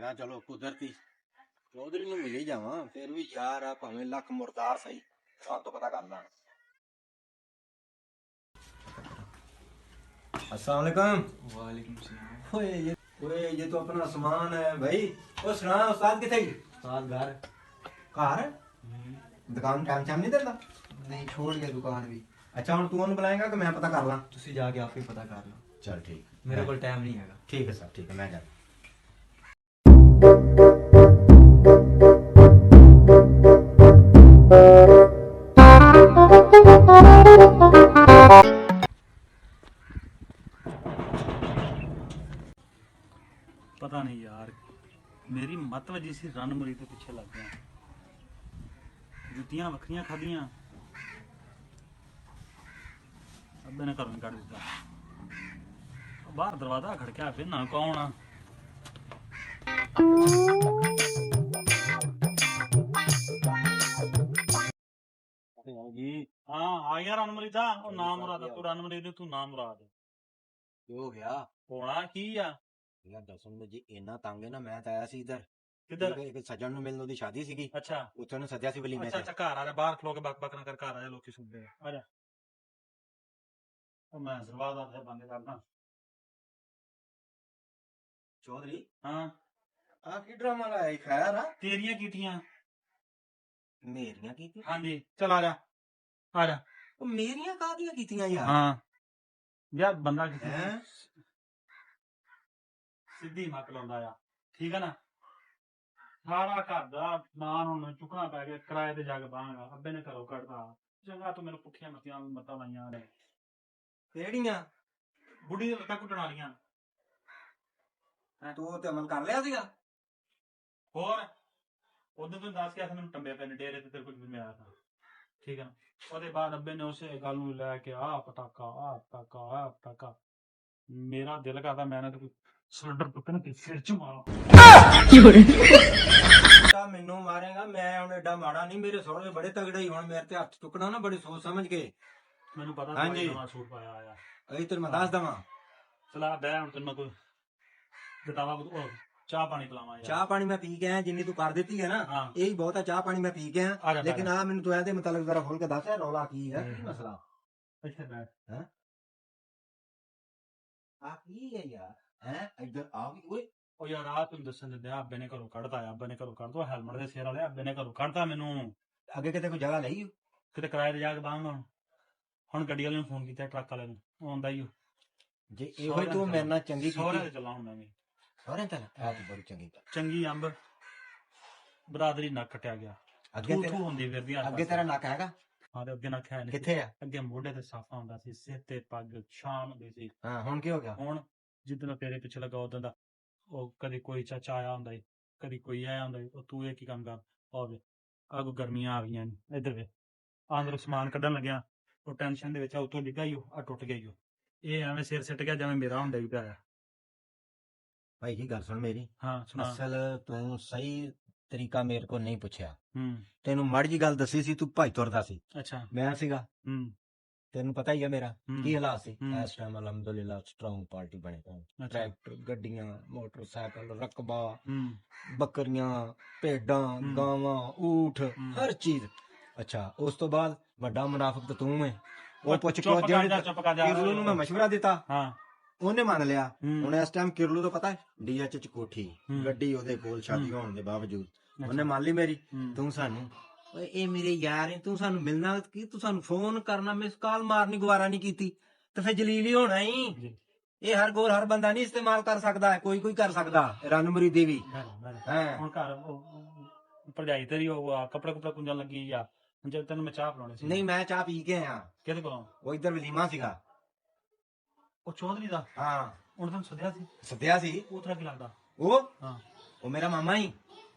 ਕਿਹਾ ਚਲੋ ਕੁਦਰਤੀ ਚੌਧਰੀ ਨੂੰ ਮਿਲ ਹੀ ਜਾਵਾਂ, ਫਿਰ ਵੀ ਯਾਰ ਆ ਭਾਵੇਂ ਲੱਖ ਮੁਰਦਾਰ ਸਹੀ, ਸਾਹ ਤੋਂ पता करना। अस्सलाम वालेकुम। वालेकुम सलाम। ओए ये तो अपना सामान है भाई। ओ सुना उस्ताद किथे? उस्ताद घर घर दुकान टाइम शाम नहीं देता? नहीं, छोड़ गया दुकान भी। अच्छा हुण तू ओनू बुलाएगा कि मैं पता कर ला? तुसी जाके आप ही पता कर लो। चल ठीक, मेरे को टाइम नहीं हैगा। ठीक है सर, ठीक है मैं जा। पता नहीं यार, मेरी मत वजी सी रन मरी तो पिछे लग गया। जुतियां वखरियां खादियां, अब्बे ने घरों कट दिता। बाहर दरवाजा खड़कया फिर ना कौन आ। जी हाँ आ गया रनमरी था। ओ नाम मुराद, तू रनमरी तू नाम मुराद हो गया होना की आ। यार दसो जी इन्ना तंग है ना, मैं तो आया सी इधर किधर? एक सज्जन नु मिलने दी शादी सीगी। अच्छा उत्थे ने सद्या सी वलीमे अच्छा ते। अच्छा घर आ जा, बाहर खलो के बक बक ना कर, घर आ जा, लोग सुनते हैं। आ जा ओ मैं सरवादा से बंद करना। चौधरी हाँ आ की ड्रामा लाया खैर आ? तेरियां कीतियां। मेरियां कीती? हाँ जी चल आ जा आ जा। ओ मेरियां कादियां कीतियां यार? हाँ यार बंदा किसी हैं? सिद्धि मत लाਉਂਦਾ ਆ, ठीक है ना। सारा घर ਦਾ ਨਾਨ ਹੁਣ ਚੁੱਕਣਾ ਪੈ ਗਿਆ, ਕਿਰਾਏ ਤੇ ਜਾ ਕੇ ਬਾਹਾਂਗਾ। ਅੱਬੇ ਨੇ ਘਰੋਂ ਕੱਢਦਾ ਜਗ੍ਹਾ ਤੋਂ, ਮੈਨੂੰ ਪੁੱਠੀਆਂ ਮੱਤੀਆਂ ਮੱਤਾਂ ਲਾਈਆਂ ਨੇ। ਕਿਹੜੀਆਂ? ਬੁੱਢੀ ਦੇ ਲੱਤਾਂ ਘੁੱਟਣ ਵਾਲੀਆਂ। ਤੂੰ ਤੇ ਅਮਲ ਕਰ ਲਿਆ ਸੀਗਾ? ਹੋਰ ਉਦੋਂ ਤੋਂ ਦੱਸ ਕੇ ਆਇਆ ਮੈਨੂੰ ਟੰਬੇ ਪੈ ਨੇ ਡੇਰੇ ਤੇ ਤੇਰੇ ਕੋਲ ਵੀ ਮੈਂ ਆਇਆ था, ठीक है ना। ਉਹਦੇ ਬਾਅਦ ਅੱਬੇ ਨੇ ਉਸੇ ਗੱਲ ਨੂੰ ਲੈ ਕੇ ਆ ਪਟਾਕਾ ਮੇਰਾ ਦਿਲ ਕਰਦਾ ਮੈਂ ਨਾ ਤੇ ਸਿਲੰਡਰ ਟੁੱਟਣ ਤੇ ਸਿਰ ਚ ਮਾਰਾਂ। ਮੈਨੂੰ ਮਾਰੇਗਾ ਮੈਂ ਹੁਣ ਐਡਾ ਮਾੜਾ ਨਹੀਂ, ਮੇਰੇ ਸਹੁਰੇ ਬੜੇ ਤਗੜੇ ਹੀ, ਹੁਣ ਮੇਰੇ ਤੇ ਹੱਥ ਚੁੱਕਣਾ ਨਾ ਬੜੀ ਸੋਚ ਸਮਝ ਕੇ। ਮੈਨੂੰ ਪਤਾ ਹਾਂਜੀ। ਤੂੰ ਨਵਾਂ ਸੂਟ ਪਾਇਆ ਆਇਆ। ਅਈ ਤੈਨੂੰ ਮੈਂ ਦੱਸ ਦਵਾਂ। ਚਲਾ ਬਹਿ ਹੁਣ ਤੈਨੂੰ ਮੈਂ ਕੋਈ ਗਟਾਵਾ ਚਾਹ ਪਾਣੀ ਪਿਲਾਵਾਂ ਯਾਰ। ਚਾਹ ਪਾਣੀ ਮੈਂ ਪੀ ਕੇ ਆਇਆ, ਜਿੰਨੀ ਤੂੰ ਕਰ ਦਿੱਤੀ ਹੈ ਨਾ ਹਾਂ ਇਹੀ ਬਹੁਤ ਆ। ਚਾਹ ਪਾਣੀ ਮੈਂ ਪੀ ਕੇ ਆ ਆਇਆ, ਜਾ, ਲੇਕਿਨ ਆ ਮੈਨੂੰ ਤੂੰ ਇਹਦੇ ਮੁਤਲਕ ਜ਼ਰਾ ਖੋਲ ਕੇ ਦੱਸ ਰੌਲਾ ਕੀ ਹੈ, ਕੀ ਮਸਲਾ? ਇੱਥੇ ਬੈਠ। ਆ ਕੀ ਹੈ ਯਾਰ? ਹੈ ਇੱਧਰ ਆ ਵੀ ਓਏ। ਉਹ ਯਾਰ ਆ ਤੈਨੂੰ ਦੱਸਣ ਦਿੰਦੇ ਆ, ਅੱਬੇ ਨੇ ਘਰੋਂ ਕੱਢਤਾ ਆ, ਅੱਬੇ ਨੇ ਘਰੋਂ ਕੱਢਤਾ ਹੈਲਮਟ ਦੇ ਸਿਰ ਵਾਲੇ, ਅੱਬੇ ਨੇ ਘਰੋਂ ਕੱਢਤਾ ਮੈਨੂੰ। ਅੱਗੇ ਕਿਤੇ ਕੋਈ ਜਗ੍ਹਾ ਲਈ? ਕਿਤੇ ਕਿਰਾਏ ਤੇ ਜਾ ਕੇ ਬਾਹਾਂਗਾ। ਹੁਣ ਗੱਡੀ ਵਾਲੇ ਨੂੰ ਫੋਨ ਕੀਤਾ, ਟਰੱਕ ਵਾਲੇ ਨੂੰ, ਉਹ ਆਉਂਦਾ ਹੀ। ਜੇ ਇਹੋ ਹੀ ਤੂੰ ਮੇਰੇ ਨਾਲ ਚੰਗੀ ਸਹੁਰੇ ਕੀਤੀ। ਤੇ ਚੱਲਾਂ ਹੁਣ ਮੈਂ ਵੀ। ਸਹੁਰੇ ਤੇ ਆ ਤੂੰ ਬੜੀ ਚੰਗੀ ਕਰ। ਚੰਗੀ ਅੰਬ ਬਰਾਦਰੀ ਨੱਕ ਕੱਟਿਆ ਗਿਆ। ਅੱਗੇ ਥੂ ਤੇਰਾ ਹੁੰਦੀ ਫਿਰਦੀ ਆ। ਅੱਗੇ ਤੇਰਾ ਨੱਕ ਹੈਗਾ? ਹਾਂ ਤੇ ਅੱਗੇ ਨੱਕ ਹੈ ਨਹੀਂ। ਕਿੱਥੇ ਆ? ਅੱਗੇ ਮੋਢੇ ਤੇ ਸਾਫਾ ਹੁੰਦਾ ਸੀ, ਸਿਰ ਤੇ ਪੱਗ ਛਾਮ ਹੁੰਦੀ ਸੀ। ਹਾਂ ਹੁਣ ਕੀ ਹੋ ਗਿਆ? ਹੁਣ ਜਿੱਦਣ ਤੇਰੇ ਪਿੱਛੇ ਲੱਗਾ ਉਦੋਂ ਦਾ ਉਹ ਕਦੇ ਕੋਈ ਚਾਚਾ ਆਇਆ ਹੁੰਦਾ ਈ, ਕਦੀ ਕੋਈ ਆਇਆ ਹੁੰਦਾ ਈ। ਉਹ ਤੂੰ ਇਹ ਕੀ ਕੰਮ ਕਰ? ਹੋਵੇ ਅੱਗੋਂ ਗਰਮੀਆਂ ਆ ਗਈਆਂ ਨੇ, ਇੱਧਰ ਵੇ ਆਂਦਰ ਸਮਾਨ ਕੱਢਣ ਲੱਗਿਆ, ਉਹ ਟੈਨਸ਼ਨ ਦੇ ਵਿੱਚ ਆ ਉੱਤੋਂ ਡਿੱਗਾ ਈ, ਆ ਟੁੱਟ ਗਿਆ ਈ। ਇਹ ਐਵੇਂ ਸਿਰ ਸਿੱਟ ਗਿਆ ਜਿਵੇਂ ਮੇਰਾ ਹੁੰਦਾ ਹੀ ਪਿਆ। ਭਾਈ ਜੀ ਗੱਲ ਸੁਣ ਮੇਰੀ। ਹਾਂ ਸੁਣਾ। ਅਸਲ ਤੂੰ ਸਹੀ ਤਰੀਕਾ ਮੇਰੇ ਕੋਲ ਨਹੀਂ ਪੁੱਛਿਆ। ਹੂੰ ਤੈਨੂੰ ਮਾੜੀ ਜੀ ਗੱਲ ਦੱਸੀ ਸੀ, ਤੂੰ ਭਾਈ ਤੁਰਦਾ ਸੀ, ਅੱਛਾ ਮੈਂ ਸੀਗਾ। ਹੂੰ ਤੈਨੂੰ ਪਤਾ ਹੀ ਆ ਮੇਰਾ ਹੂੰ, ਕੀ ਹਾਲਾਤ ਸੀ। ਹੂੰ। ਇਸ ਟਾਈਮ ਅਲਹਮਦੁਲਿਲਾ ਸਟਰੋਂਗ ਪਾਰਟੀ ਬਣੇ ਪਏ। ਅੱਛਾ ਟਰੈਕਟਰ, ਗੱਡੀਆਂ, ਮੋਟਰਸਾਈਕਲ, ਰਕਬਾ, ਹੂੰ ਬੱਕਰੀਆਂ, ਭੇਡਾਂ, ਹੂੰ। ਗਾਵਾਂ, ਊਠ, ਹੂੰ। ਹਰ ਚੀਜ਼। ਅੱਛਾ ਉਸ ਤੋਂ ਬਾਅਦ ਵੱਡਾ ਮੁਨਾਫਿਕ ਤਾਂ ਤੂੰ ਹੈ। ਉਹ ਪੁੱਛ ਚੁੱਪ ਕੇ ਕਰ ਜਾ, ਚੁੱਪ ਕਰ ਜਾ। ਕਿਰਲੂ ਨੂੰ ਮੈਂ ਮਸ਼ਵਰਾ ਦਿੱਤਾ, ਹਾਂ ਉਹਨੇ ਮੰਨ ਲਿਆ। ਹੂੰ। ਹੁਣ ਇਸ ਟਾਈਮ ਕਿਰਲੂ ਤੋਂ ਪਤਾ ਹੈ ਡੀਐਚ ਚ ਕੋਠੀ, ਹੂੰ। ਗੱਡੀ ਉਹਦੇ ਕੋਲ, ਸ਼ਾਦੀ ਹੂੰ। ਹੋਣ ਦੇ ਬਾਵਜੂਦ ਅੱਛਾ। ਉਹਨੇ ਮੰਨ ਲਈ ਮੇਰੀ। ਹੂੰ। ਤੂੰ ਸਾਨੂੰ ਓਏ ਇਹ ਮੇਰੇ ਯਾਰ ਹੈ, ਤੂੰ ਸਾਨੂੰ ਮਿਲਣਾ ਕੀ, ਤੂੰ ਸਾਨੂੰ ਫੋਨ ਕਰਨਾ, ਮਿਸ ਕਾਲ ਮਾਰਨੀ ਗਵਾਰਾ ਨਹੀਂ ਕੀਤੀ, ਤੇ ਫਿਰ ਜਲੀਲ ਹੀ ਹੋਣਾ ਹੀ। ਜੀ। ਇਹ ਹਰ ਗੋਰ ਹਰ ਬੰਦਾ ਨਹੀਂ ਇਸਤੇਮਾਲ ਕਰ ਸਕਦਾ ਹੈ, ਕੋਈ ਕੋਈ ਕਰ ਸਕਦਾ। ਰਨ ਮੁਰੀਦੀ ਵੀ ਹੈ। ਹੁਣ ਘਰ ਭਰਜਾਈ ਤੇਰੀ ਉਹ ਕੱਪੜੇ ਕੁਪੜੇ ਕੁੰਜਣ ਲੱਗੀ ਆ, ਜੇ ਤੈਨੂੰ ਮੈਂ ਚਾਹ ਪਿਲਾਉਣੀ ਸੀ। ਨਹੀਂ ਮੈਂ ਚਾਹ ਪੀ ਕੇ ਆਇਆ। ਕਿਹਦੇ ਕੋਲੋਂ? ਉਹ ਇੱਧਰ ਵਲੀਮਾ ਸੀਗਾ। ਉਹ ਚੌਧਰੀ ਦਾ? ਹਾਂ ਹੁਣ ਤੈਨੂੰ ਸੱਦਿਆ ਸੀ? ਸੱਦਿਆ ਸੀ। ਉਹ ਤਰ੍ਹਾਂ ਕੀ ਲੱਗਦਾ? ਉਹ ਹਾਂ ਉਹ ਮੇਰਾ ਮਾਮਾ ਹੀ।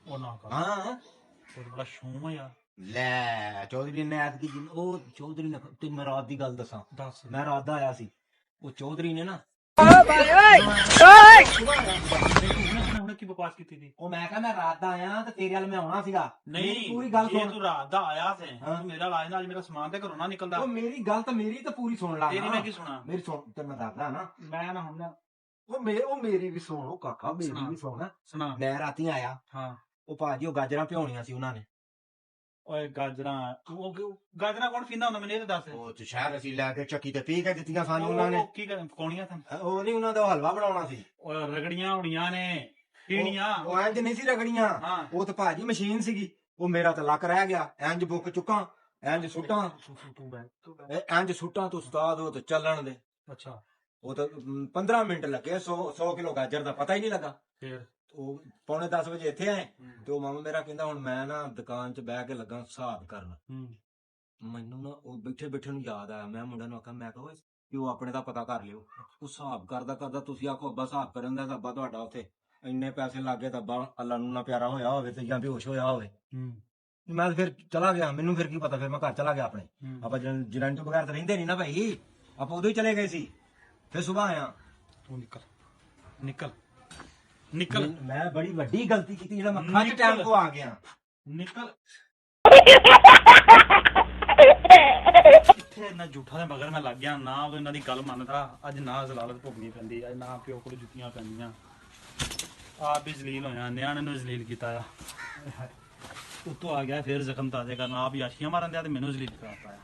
ਉਹ ਨਾ ਕਰ, ਹਾਂ ਉਹ ਤਾਂ ਬੜਾ ਸ਼ੌਮ ਆ ਯਾਰ। ਲੈ ਚੌਧਰੀ ਨੇ ਐਤਕੀ ਉਹ ਚੌਧਰੀ ਨੇ, ਤੇ ਮੈਂ ਰਾਤ ਦੀ ਗੱਲ ਦੱਸਾਂ, ਦੱਸ। ਮੈਂ ਰਾਤ ਦਾ ਆਇਆ ਸੀ। ਉਹ ਚੌਧਰੀ ਨੇ ਨਾ ਹੁਣ ਕੀ ਬਕਵਾਸ ਕੀਤੀ ਸੀ? ਉਹ ਮੈਂ ਕਿਹਾ ਮੈਂ ਰਾਤ ਦਾ ਆਇਆ ਤੇ ਤੇਰੇ ਵੱਲ ਮੈਂ ਆਉਣਾ ਸੀਗਾ। ਮੇਰੀ ਨਹੀਂ ਪੂਰੀ ਗੱਲ ਜੇ ਸੁਣ। ਤੂੰ ਰਾਤ ਦਾ ਆਇਆ ਸੀ, ਹਾਂ। ਤੂੰ ਮੇਰਾ ਲਾਜ ਨਾਲ ਮੇਰਾ ਸਮਾਨ ਤੇ ਘਰੋਂ ਨਾ ਨਿਕਲਦਾ। ਉਹ ਮੇਰੀ ਗੱਲ ਤਾਂ ਮੇਰੀ ਤਾਂ ਪੂਰੀ ਸੁਣ ਲਾ। ਤੇਰੀ ਮੈਂ ਕੀ ਸੁਣਾ? ਮੇਰੀ ਸੁਣ ਤੇ ਮੈਂ ਦੱਸਦਾ ਨਾ। ਮੈਂ ਨਾ ਹੁਣ ਨਾ ਉਹ ਮੇਰੀ ਵੀ ਸੁਣੋ ਕਾਕਾ, ਮੇਰੀ ਵੀ ਸੁਣ। ਸੁਣਾ। ਮੈਂ ਰਾਤੀ ਆਇਆ, ਹਾਂ। ਉਹ ਭਾਜੀ ਉਹ ਗਾਜਰਾਂ ਭਿਉਣੀਆਂ ਸੀ ਉਹਨਾਂ ਨੇ। ਓਏ ਗਾਜਰਾਂ ਗਾਜਰਾਂ ਕੌਣ ਪੀਂਦਾ ਹੁੰਦਾ ਮੈਨੂੰ ਇਹ ਤਾਂ ਦੱਸ। ਉਹ ਤੇ ਸ਼ਹਿਰ ਅਸੀਂ ਲੈ ਕੇ ਚੱਕੀ ਤੇ ਪੀ ਕੇ ਦਿੱਤੀਆਂ ਸਾਨੂੰ ਉਹਨਾਂ ਨੇ। ਉਹ ਕੀ ਪਕਾਉਣੀਆਂ ਤਾਂ ਉਹ ਨਹੀਂ, ਉਹਨਾਂ ਦਾ ਹਲਵਾ ਬਣਾਉਣਾ ਸੀ। ਓਏ ਰਗੜੀਆਂ ਹੋਣੀਆਂ ਨੇ ਪੀਣੀਆਂ। ਉਹ ਇੰਜ ਨਹੀਂ ਸੀ ਰਗੜੀਆਂ, ਹਾਂ। ਉਹ ਤਾਂ ਭਾਜੀ ਮਸ਼ੀਨ ਸੀਗੀ। ਉਹ ਮੇਰਾ ਤਾਂ ਲੱਕ ਰਹਿ ਗਿਆ, ਇੰਜ ਬੁੱਕ ਚੁੱਕਾਂ, ਇੰਜ ਸੁੱਟਾਂ, ਇੰਜ ਸੁੱਟਾਂ ਤੂੰ ਉਸਤਾਦ, ਉਹ ਤੇ ਚੱਲਣ ਦੇ। ਅੱਛਾ। ਉਹ ਤਾਂ 15 ਮਿੰਟ ਲੱਗੇ 100 ਕਿਲੋ ਗਾਜਰ ਦਾ ਪਤਾ ਹੀ ਨਹੀਂ ਲੱਗਾ। ਫੇਰ ਉਹ ਪੌਣੇ 10 ਵਜੇ ਇੱਥੇ ਆਏ ਤੇ ਉਹ ਮਾਮਾ ਮੇਰਾ ਕਹਿੰਦਾ ਹੁਣ ਮੈਂ ਨਾ ਦੁਕਾਨ 'ਚ ਬਹਿ ਕੇ ਲੱਗਾ ਹਿਸਾਬ ਕਰਨ। ਮੈਨੂੰ ਨਾ ਉਹ ਬੈਠੇ ਬੈਠੇ ਨੂੰ ਯਾਦ ਆਇਆ, ਮੈਂ ਮੁੰਡਾ ਨੂੰ ਆਖਿਆ, ਮੈਂ ਕਿਹਾ ਓਏ ਪਿਓ ਆਪਣੇ ਦਾ ਪਤਾ ਕਰ ਲਿਓ। ਉਹ ਹਿਸਾਬ ਕਰਦਾ ਕਰਦਾ ਤੁਸੀਂ ਆਖੋ ਅੱਬਾ ਹਿਸਾਬ ਕਰਨ ਦਾ, ਅੱਬਾ ਤੁਹਾਡਾ ਉੱਥੇ ਇੰਨੇ ਪੈਸੇ ਲੱਗੇ ਤਾਂ ਅੱਬਾ ਅੱਲਾ ਨੂੰ ਨਾ ਪਿਆਰਾ ਹੋਇਆ ਹੋਵੇ ਤੇ ਜਾਂ ਬੇਹੋਸ਼ ਹੋਇਆ ਹੋਵੇ। ਮੈਂ ਫਿਰ ਚਲਾ ਗਿਆ, ਮੈਨੂੰ ਫਿਰ ਕੀ ਪਤਾ, ਫਿਰ ਮੈਂ ਘਰ ਚਲਾ ਗਿਆ ਆਪਣੇ। ਆਪਾਂ ਜਨਰੇਟਰ ਤੋਂ ਬਗੈਰ ਤਾਂ ਰਹਿੰਦੇ ਨਹੀਂ ਨਾ ਭਾਈ, ਆਪਾਂ ਉਦੋਂ ਹੀ ਚਲੇ ਗਏ ਸੀ। ਫਿਰ ਸੁਬਾਹ ਆਇਆ। ਤੂੰ ਨਿਕਲ ਨਿਕਲ ਨਿਕਲ। ਮੈਂ ਬੜੀ ਵੱਡੀ ਗਲਤੀ ਕੀਤੀ ਜਿਹੜਾ ਮੈਂ ਖੱਜ ਟਾਈਮ ਤੋਂ ਆ ਗਿਆ। ਨਿਕਲ ਇੱਥੇ ਨਾ ਝੂਠਾ ਦੇ ਮਗਰ ਮੈਂ ਲੱਗ ਗਿਆ, ਨਾ ਉਹ ਇਹਨਾਂ ਦੀ ਗੱਲ ਮੰਨਦਾ। ਅੱਜ ਨਾ ਜ਼ਲਾਲਤ ਭੁਗਤਣੀ ਪੈਂਦੀ, ਅੱਜ ਨਾ ਪਿਓ ਕੋਲ ਜੁੱਤੀਆਂ ਪੈਂਦੀਆਂ। ਆਪ ਵੀ ਜ਼ਲੀਲ ਹੋਇਆ, ਨਿਆਣੇ ਨੂੰ ਜ਼ਲੀਲ ਕੀਤਾ ਆ। ਉੱਤੋਂ ਆ ਗਿਆ ਫਿਰ ਜ਼ਖਮ ਤਾਜ਼ੇ ਕਰਨ, ਆਪ ਹੀ ਆਸ਼ੀਆਂ ਮਾਰਨ ਦਿਆ ਤੇ ਮੈਨੂੰ ਜ਼ਲੀਲ ਕਰਾਤਾ ਆ।